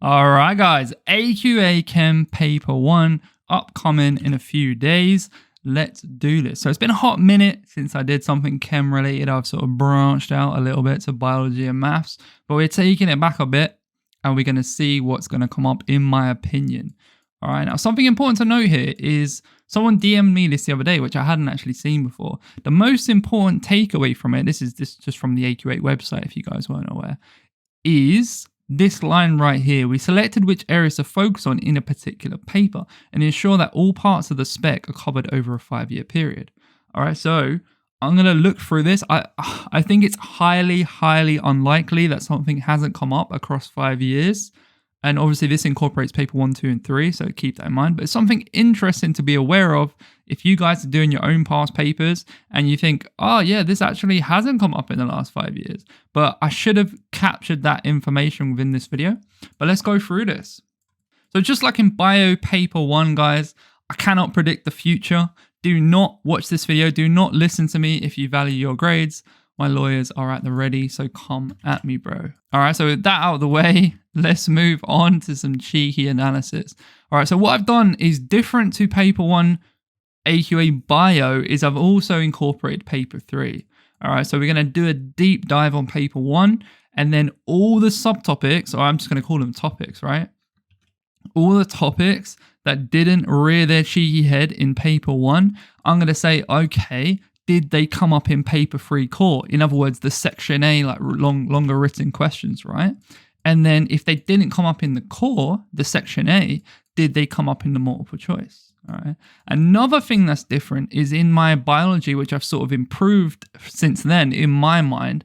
All right, guys, AQA Chem Paper 1 upcoming in a few days. Let's do this. So it's been a hot minute since I did something chem related. I've sort of branched out a little bit to biology and maths, but we're taking it back a bit and we're going to see what's going to come up in my opinion. All right, now something important to note here is someone DM'd me this the other day, which I hadn't actually seen before. The most important takeaway from it, this is just from the AQA website if you guys weren't aware, is this line right here. We selected which areas to focus on in a particular paper and ensure that all parts of the spec are covered over a 5-year period. All right, so I'm going to look through this. I think it's highly unlikely that something hasn't come up across 5 years. And obviously this incorporates paper 1, 2, and 3, so keep that in mind. But it's something interesting to be aware of if you guys are doing your own past papers and you think, oh yeah, this actually hasn't come up in the last 5 years. But I should have captured that information within this video. But let's go through this. So just like in bio paper 1, guys, I cannot predict the future. Do not watch this video. Do not listen to me if you value your grades. My lawyers are at the ready, so come at me, bro. All right, so with that out of the way, let's move on to some cheeky analysis. All right, so what I've done is different to paper 1 AQA bio is I've also incorporated paper 3. All right, so we're going to do a deep dive on paper 1 and then all the subtopics, or I'm just going to call them topics, right? All the topics that didn't rear their cheeky head in paper 1, I'm going to say, okay, did they come up in paper 3 core? In other words, the section A, like longer written questions, right? And then if they didn't come up in the core, the section A, did they come up in the multiple choice? All right. Another thing that's different is in my biology, which I've sort of improved since then in my mind,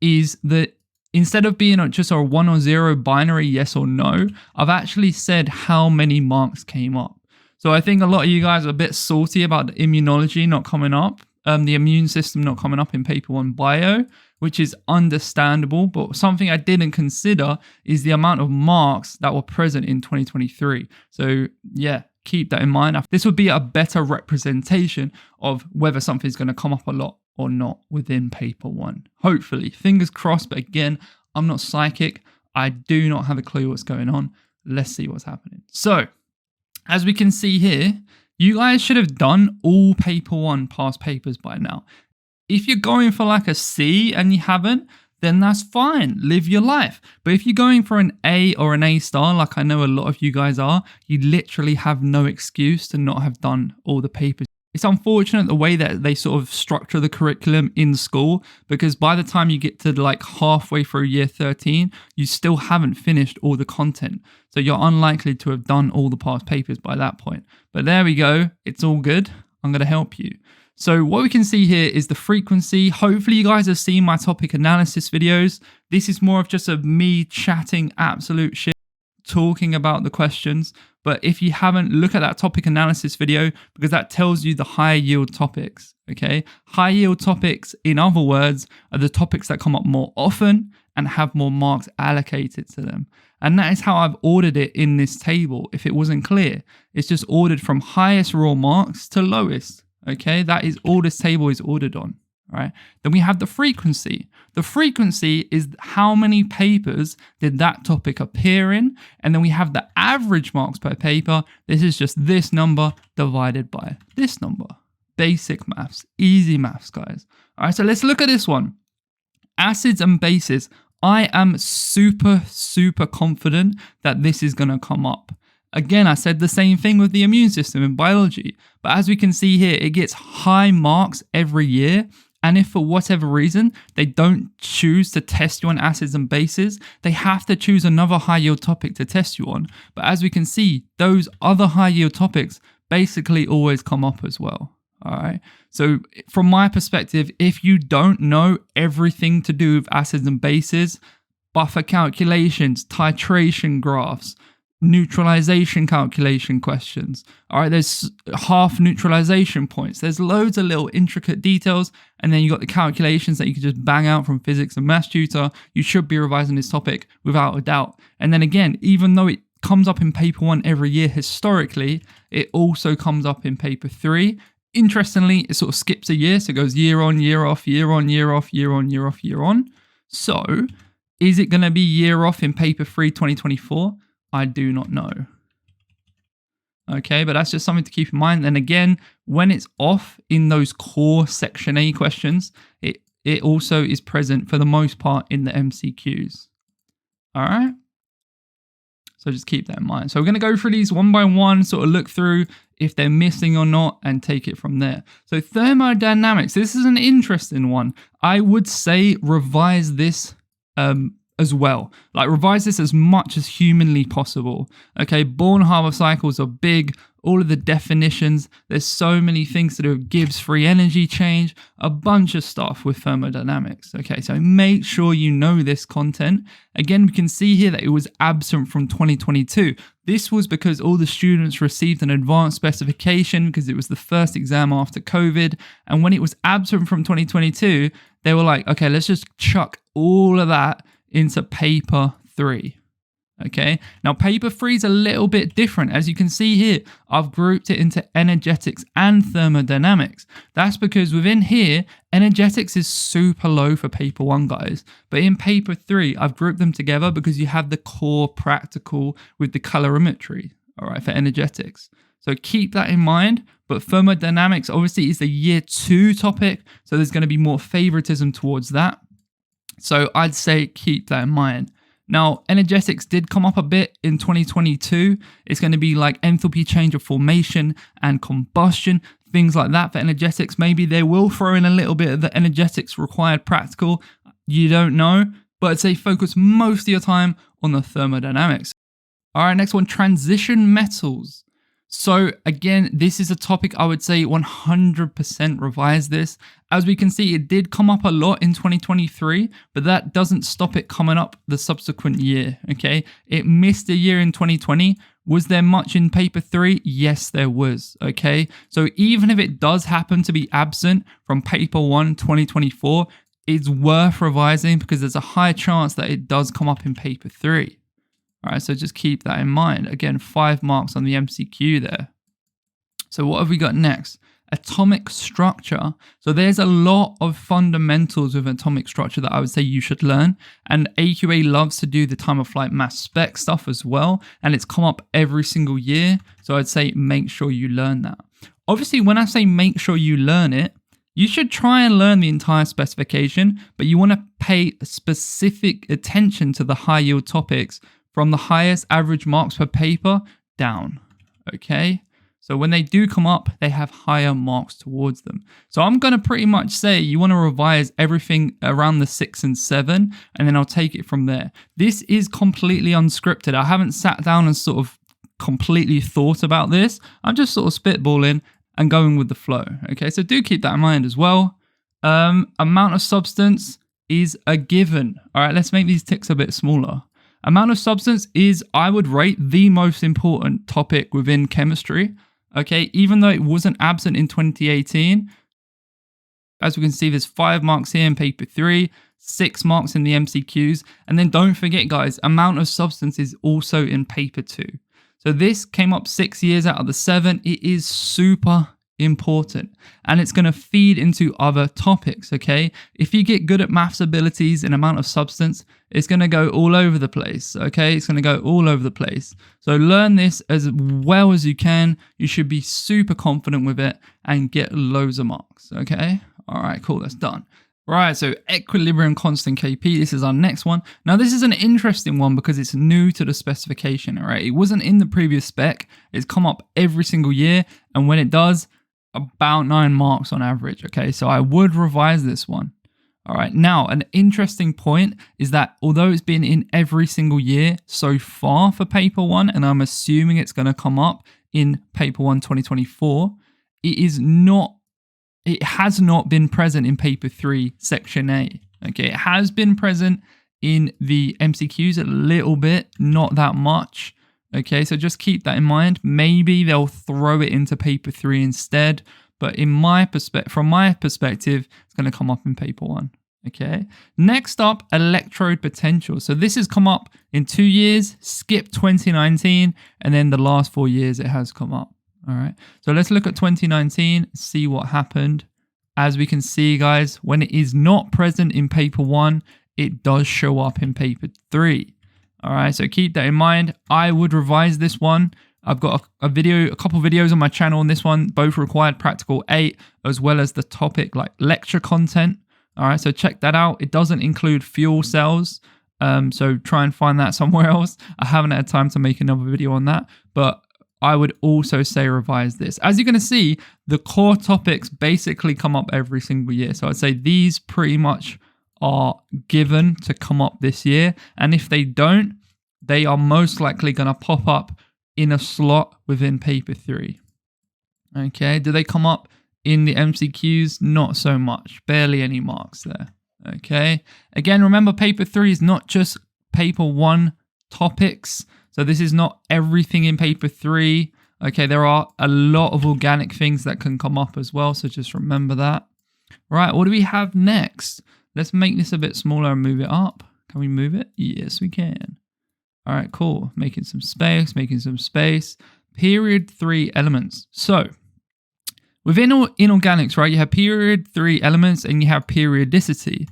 is that instead of being just a 1 or 0 binary yes or no, I've actually said how many marks came up. So I think a lot of you guys are a bit salty about the immunology not coming up. The immune system not coming up in paper 1 bio, which is understandable, but something I didn't consider is the amount of marks that were present in 2023. So yeah, keep that in mind. This would be a better representation of whether something's going to come up a lot or not within paper 1. Hopefully, fingers crossed, but again, I'm not psychic. I do not have a clue what's going on. Let's see what's happening. So, as we can see here, you guys should have done all paper 1 past papers by now. If you're going for like a C and you haven't, then that's fine. Live your life. But if you're going for an A or an A star, like I know a lot of you guys are, you literally have no excuse to not have done all the papers. It's unfortunate the way that they sort of structure the curriculum in school, because by the time you get to like halfway through year 13, you still haven't finished all the content. So you're unlikely to have done all the past papers by that point. But there we go. It's all good. I'm going to help you. So what we can see here is the frequency. Hopefully you guys have seen my topic analysis videos. This is more of just a me chatting absolute shit, talking about the questions. But if you haven't, look at that topic analysis video, because that tells you the high yield topics, okay? High yield topics, in other words, are the topics that come up more often and have more marks allocated to them. And that is how I've ordered it in this table. If it wasn't clear, it's just ordered from highest raw marks to lowest, okay? That is all this table is ordered on. Right. Then we have the frequency. The frequency is how many papers did that topic appear in. And then we have the average marks per paper. This is just this number divided by this number. Basic maths, easy maths, guys. All right, so let's look at this one. Acids and bases. I am super confident that this is going to come up. Again, I said the same thing with the immune system in biology. But as we can see here, it gets high marks every year. And if for whatever reason, they don't choose to test you on acids and bases, they have to choose another high yield topic to test you on. But as we can see, those other high yield topics basically always come up as well. All right. So from my perspective, if you don't know everything to do with acids and bases, buffer calculations, titration graphs, neutralization calculation questions. All right, there's half neutralization points. There's loads of little intricate details. And then you got the calculations that you can just bang out from physics and maths tutor. You should be revising this topic without a doubt. And then again, even though it comes up in paper 1 every year historically, it also comes up in paper 3. Interestingly, it sort of skips a year. So it goes year on, year off, year on, year off, year on, year off, year on. So Is it going to be year off in paper 3 2024? I do not know. Okay, but that's just something to keep in mind. And again, when it's off in those core section A questions, it also is present for the most part in the MCQs. All right. So just keep that in mind. So we're going to go through these one by one, sort of look through if they're missing or not and take it from there. So thermodynamics, this is an interesting one. I would say revise this as well. Like revise this as much as humanly possible. Okay, Born-Haber cycles are big. All of the definitions, there's so many things to do with Gibbs free energy change, a bunch of stuff with thermodynamics. Okay, so make sure you know this content. Again, we can see here that it was absent from 2022. This was because all the students received an advanced specification because it was the first exam after COVID. And when it was absent from 2022, they were like, okay, let's just chuck all of that into paper 3. Okay, now paper 3 is a little bit different. As you can see here, I've grouped it into energetics and thermodynamics. That's because within here, energetics is super low for paper 1, guys. But in paper 3, I've grouped them together because you have the core practical with the calorimetry, all right, for energetics. So keep that in mind. But thermodynamics obviously is the year 2 topic, so there's going to be more favoritism towards that. So I'd say keep that in mind. Now, energetics did come up a bit in 2022. It's going to be like enthalpy change of formation and combustion, things like that for energetics. Maybe they will throw in a little bit of the energetics required practical. You don't know, but I'd say focus most of your time on the thermodynamics. All right, next one, transition metals. So again, this is a topic I would say 100% revise this. As we can see, it did come up a lot in 2023, but that doesn't stop it coming up the subsequent year, okay? It missed a year in 2020. Was there much in paper 3? Yes, there was, okay? So even if it does happen to be absent from paper 1 2024, it's worth revising because there's a high chance that it does come up in paper 3. All right, so just keep that in mind. Again, 5 marks on the MCQ there. So what have we got next? Atomic structure. So there's a lot of fundamentals with atomic structure that I would say you should learn. And AQA loves to do the time of flight mass spec stuff as well. And it's come up every single year. So I'd say make sure you learn that. Obviously, when I say make sure you learn it, you should try and learn the entire specification, but you want to pay specific attention to the high yield topics from the highest average marks per paper down, okay? So when they do come up, they have higher marks towards them. So I'm going to pretty much say you want to revise everything around the 6 and 7, and then I'll take it from there. This is completely unscripted. I haven't sat down and sort of completely thought about this. I'm just sort of spitballing and going with the flow, okay? So do keep that in mind as well. Amount of substance is a given. All right, let's make these ticks a bit smaller. Amount of substance is, I would rate, the most important topic within chemistry. Okay, even though it wasn't absent in 2018, as we can see, there's 5 marks here in paper 3, 6 marks in the MCQs. And then don't forget, guys, amount of substance is also in paper 2. So this came up 6 years out of the 7. It is super important and it's going to feed into other topics, okay? If you get good at maths abilities and amount of substance, it's going to go all over the place, okay? It's going to go all over the place. So learn this as well as you can. You should be super confident with it and get loads of marks, okay? All right, cool, that's done. Right, so equilibrium constant Kp, this is our next one. Now this is an interesting one because it's new to the specification, all right? It wasn't in the previous spec. It's come up every single year, and when it does, about 9 marks on average, okay? So I would revise this one. All right, now an interesting point is that although it's been in every single year so far for paper 1, and I'm assuming it's going to come up in paper 1 2024, it has not been present in paper 3 section A, okay? It has been present in the MCQs a little bit, not that much. Okay, so just keep that in mind. Maybe they'll throw it into paper 3 instead, but from my perspective, it's going to come up in paper 1. Okay, next up, electrode potential. So this has come up in 2 years, skip 2019, and then the last 4 years it has come up. All right, so let's look at 2019, see what happened. As we can see, guys, when it is not present in paper 1, it does show up in paper 3. All right, so keep that in mind. I would revise this one. I've got a couple videos on my channel on this one, both required practical 8, as well as the topic like lecture content. All right, so check that out. It doesn't include fuel cells, so try and find that somewhere else. I haven't had time to make another video on that, but I would also say revise this. As you're going to see, the core topics basically come up every single year. So I'd say these pretty much are given to come up this year. And if they don't, they are most likely going to pop up in a slot within paper 3. Okay, do they come up in the MCQs? Not so much, barely any marks there. Okay, again, remember paper 3 is not just paper 1 topics. So this is not everything in paper 3. Okay, there are a lot of organic things that can come up as well. So just remember that. Right, what do we have next? Let's make this a bit smaller and move it up. Can we move it? Yes, we can. All right, cool. Making some space. Period 3 elements. So within inorganics, right, you have period 3 elements and you have periodicity.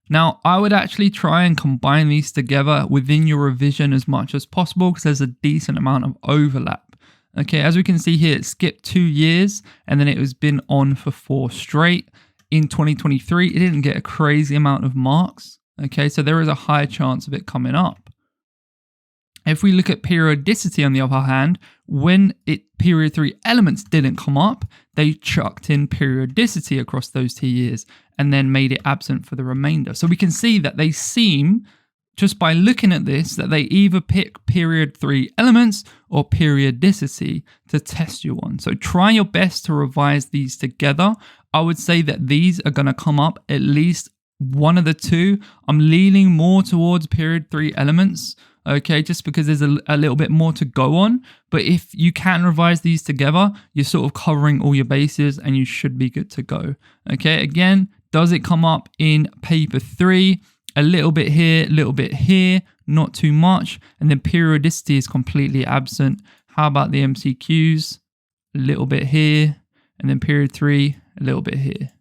Now, I would actually try and combine these together within your revision as much as possible because there's a decent amount of overlap. Okay, as we can see here, it skipped 2 years and then it has been on for 4 straight. In 2023, it didn't get a crazy amount of marks. Okay, so there is a high chance of it coming up. If we look at periodicity on the other hand, when period 3 elements didn't come up, they chucked in periodicity across those 2 years and then made it absent for the remainder. So we can see that they seem, just by looking at this, that they either pick period 3 elements or periodicity to test you on. So try your best to revise these together. I would say that these are going to come up at least one of the two. I'm leaning more towards period 3 elements, okay, just because there's a little bit more to go on. But if you can revise these together, you're sort of covering all your bases and you should be good to go. Okay, again, does it come up in paper 3? A little bit here, not too much. And then periodicity is completely absent. How about the MCQs? A little bit here, and then period 3, a little bit here.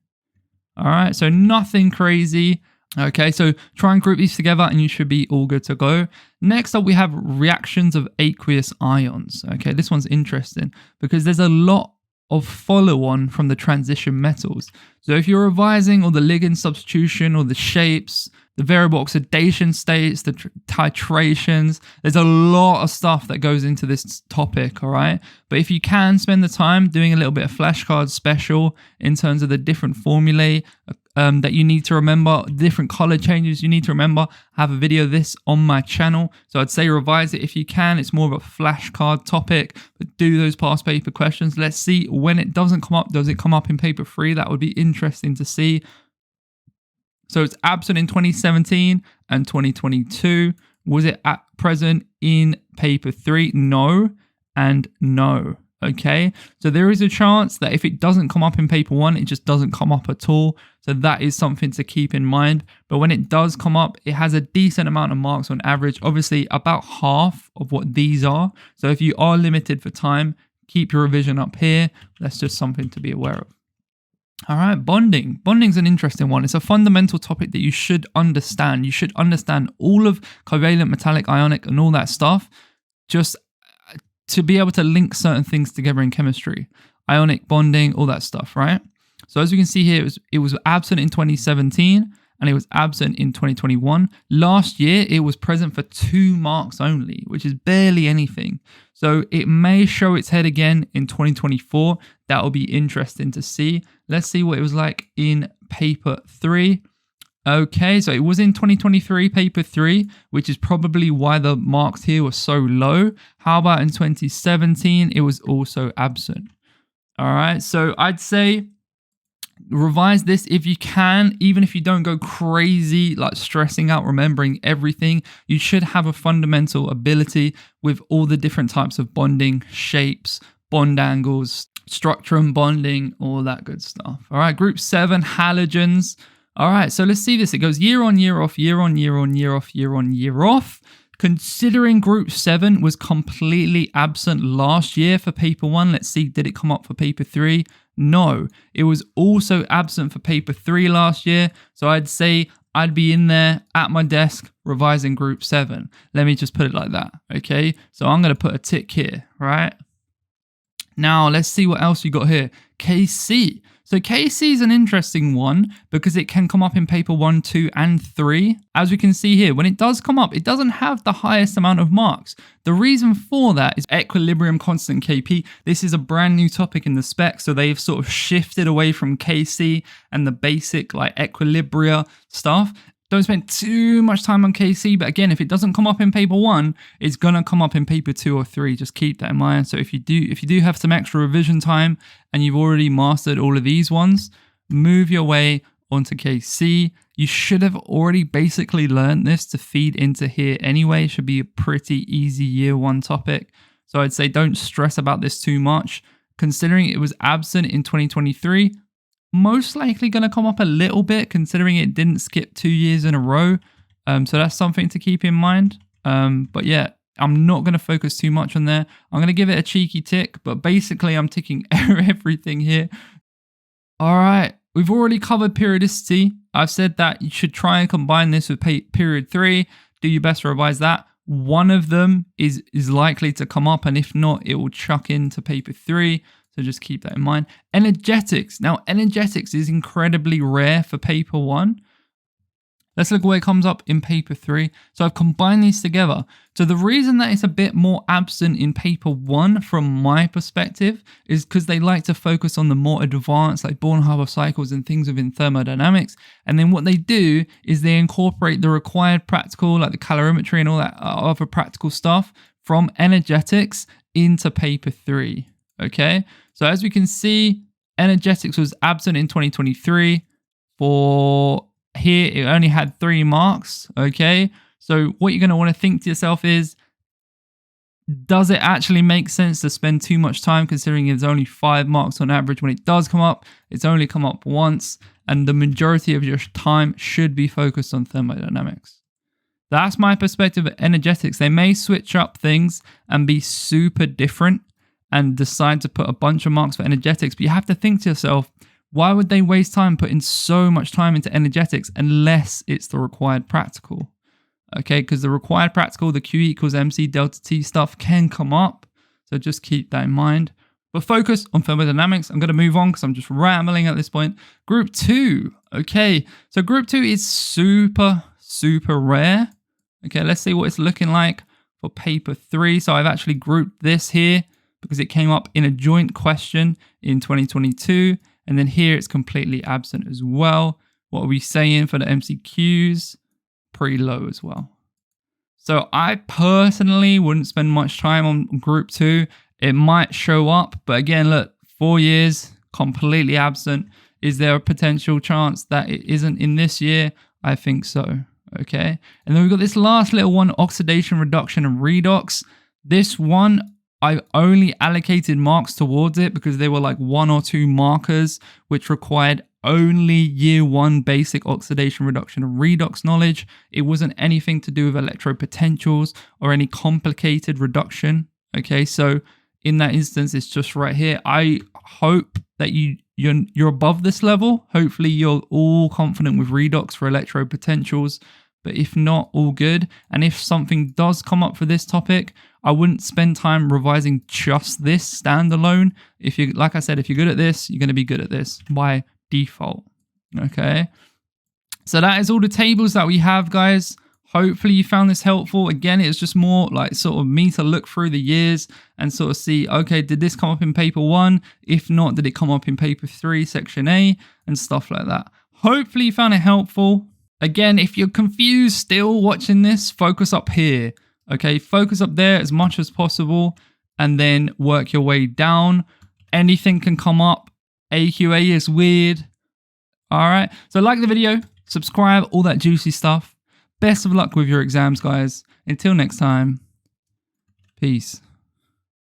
All right, so nothing crazy. Okay, so try and group these together and you should be all good to go. Next up, we have reactions of aqueous ions. Okay, this one's interesting because there's a lot of follow-on from the transition metals. So if you're revising all the ligand substitution or the shapes, the variable oxidation states, the titrations, there's a lot of stuff that goes into this topic, all right? But if you can spend the time doing a little bit of flashcard special in terms of the different formulae that you need to remember, different color changes you need to remember, I have a video of this on my channel. So I'd say revise it if you can. It's more of a flashcard topic, but do those past paper questions. Let's see when it doesn't come up, does it come up in paper 3? That would be interesting to see. So it's absent in 2017 and 2022. Was it present in paper 3? No and no. Okay, so there is a chance that if it doesn't come up in paper 1, it just doesn't come up at all. So that is something to keep in mind. But when it does come up, it has a decent amount of marks on average, obviously about half of what these are. So if you are limited for time, keep your revision up here. That's just something to be aware of. All right, bonding. Bonding's an interesting one. It's a fundamental topic that you should understand. You should understand all of covalent, metallic, ionic, and all that stuff, just to be able to link certain things together in chemistry. Ionic bonding, all that stuff, right? So as we can see here, it was absent in 2017 and it was absent in 2021. Last year, it was present for 2 marks only, which is barely anything. So it may show its head again in 2024. That will be interesting to see. Let's see what it was like in paper 3. Okay, so it was in 2023, paper 3, which is probably why the marks here were so low. How about in 2017? It was also absent. All right, so I'd say revise this if you can, even if you don't go crazy, like stressing out, remembering everything. You should have a fundamental ability with all the different types of bonding, shapes, bond angles, structurum bonding, all that good stuff. All right, group 7, halogens. All right, so let's see this. It goes year on, year off, year on, year on, year off, year on, year off. Considering group 7 was completely absent last year for paper 1, let's see, did it come up for paper 3? No, it was also absent for paper 3 last year. So I'd say I'd be in there at my desk revising group 7. Let me just put it like that, okay? So I'm going to put a tick here, right? Now, let's see what else you got here. KC. So KC is an interesting one because it can come up in paper 1, 2, and 3. As we can see here, when it does come up, it doesn't have the highest amount of marks. The reason for that is equilibrium constant KP. This is a brand new topic in the spec, so they've sort of shifted away from KC and the basic like equilibria stuff. Don't spend too much time on KC, but again, if it doesn't come up in paper 1, it's gonna come up in paper 2 or 3. Just keep that in mind. So if you do have some extra revision time and you've already mastered all of these ones, move your way onto KC. You should have already basically learned this to feed into here anyway. It should be a pretty easy year 1 topic. So I'd say don't stress about this too much. Considering it was absent in 2023, most likely going to come up a little bit considering it didn't skip 2 years in a row. So that's something to keep in mind. But yeah, I'm not going to focus too much on there. I'm going to give it a cheeky tick, but basically I'm ticking everything here. All right, we've already covered periodicity. I've said that you should try and combine this with period 3. Do your best to revise that. One of them is likely to come up, and if not, it will chuck into paper 3. So just keep that in mind. Energetics. Now, energetics is incredibly rare for paper 1. Let's look where it comes up in paper 3. So I've combined these together. So the reason that it's a bit more absent in paper 1 from my perspective is because they like to focus on the more advanced like Born-Haber cycles and things within thermodynamics. And then what they do is they incorporate the required practical like the calorimetry and all that other practical stuff from energetics into paper 3. Okay, so as we can see, energetics was absent in 2023. For here, it only had 3 marks. Okay, so what you're going to want to think to yourself is, does it actually make sense to spend too much time considering it's only 5 marks on average? When it does come up, it's only come up once, and the majority of your time should be focused on thermodynamics. That's my perspective of energetics. They may switch up things and be super different and decide to put a bunch of marks for energetics. But you have to think to yourself, why would they waste time putting so much time into energetics unless it's the required practical? Okay, because the required practical, the Q equals MC delta T stuff can come up. So just keep that in mind. But focus on thermodynamics. I'm going to move on because I'm just rambling at this point. Group 2. Okay, so group 2 is super rare. Okay, let's see what it's looking like for paper 3. So I've actually grouped this here because it came up in a joint question in 2022. And then here it's completely absent as well. What are we saying for the MCQs? Pretty low as well. So I personally wouldn't spend much time on group 2. It might show up, but again, look, 4 years, completely absent. Is there a potential chance that it isn't in this year? I think so. Okay. And then we've got this last little one, oxidation, reduction, and redox. This one, I only allocated marks towards it because they were like 1 or 2 markers, which required only year 1 basic oxidation, reduction, and redox knowledge. It wasn't anything to do with electrode potentials or any complicated reduction. Okay, so in that instance, it's just right here. I hope that you're above this level. Hopefully you're all confident with redox for electrode potentials. But if not, all good. And if something does come up for this topic, I wouldn't spend time revising just this standalone. If you, like I said, if you're good at this, you're going to be good at this by default. Okay. So that is all the tables that we have, guys. Hopefully you found this helpful. Again, it's just more like sort of me to look through the years and sort of see, okay, did this come up in paper 1? If not, did it come up in paper 3, section A, and stuff like that. Hopefully you found it helpful. Again, if you're confused still watching this, focus up here. Okay, focus up there as much as possible and then work your way down. Anything can come up. AQA is weird. All right, so like the video, subscribe, all that juicy stuff. Best of luck with your exams, guys. Until next time, peace.